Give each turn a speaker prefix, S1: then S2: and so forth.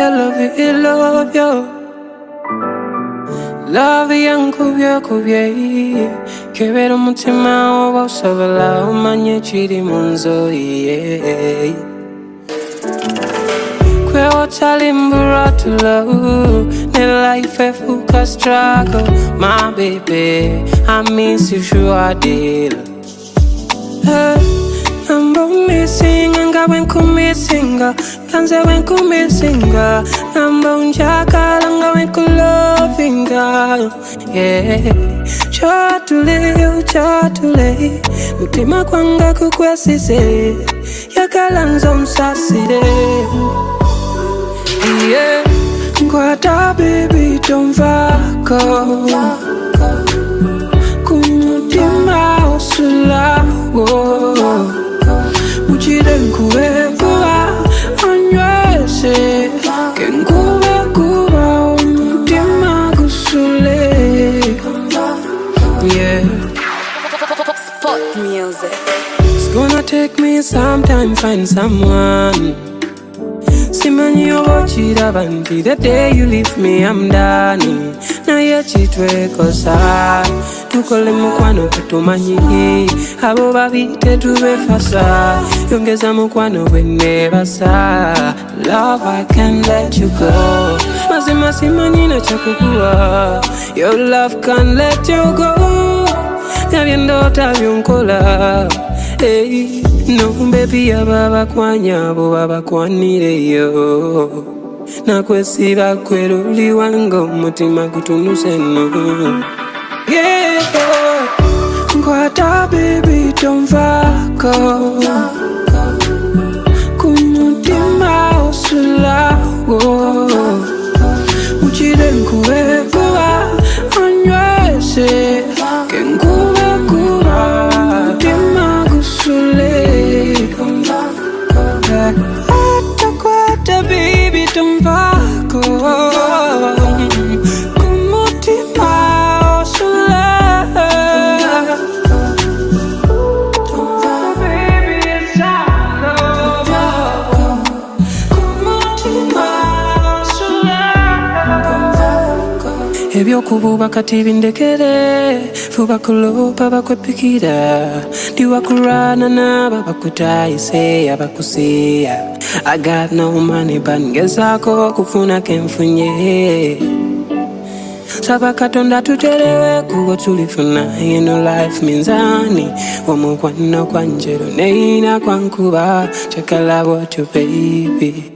S1: I love you. I enkubyekubye. Kebera mutima osobola omanye ekiri mu oyiiye. Kwe wootoli mbulwa otulo. Ne life efuuka struggle. My baby, I miss you sure did. Mbulwa nkumissinga, gwange nkumissinga. Onjagala nga nkulovinga. Yeah, Kyatule, Mutima gwange gukwesize. Yagala onsaasire. Yeah, Nkwata baby tonvaako. Mutima osobola. Ekuba onywese enkuba omutima osule. Yeah,
S2: Spot music.
S1: it's gonna take me some time find someone. Simanyi obookiraba nti the day you leave me I'm done. Naye kitwekosa tukole mukwano tumanyi abo babi tetubefasa. Yongeza mukwano bwennebasa. Love, I can't let you go. Mazima simanyi nakyakukuwa. Your love can't let you go. Nabyendoota byonkola. Hey, no baby, ababakwanya abo babakwanireyo. Nakwesiba kweruli wange omutima gutunuse no. Yeah, Nkwata baby tonvaako. Mutima osobola. Ekuba onywese enkuba omutima osule. Atakwata baby tonvaako. Mutima osule. Ebyokubuuba kati bindekere. Fuba kulopa bakwepikira. Ndiwakurana nabo bakutayise abakusiya. I got no money but ngezaako kufuna kenfunye. Saba Katonda tutelewe kubo tulifuna. You know life minzani. Omukwano gwange neina gwankuba. Check I love what you baby.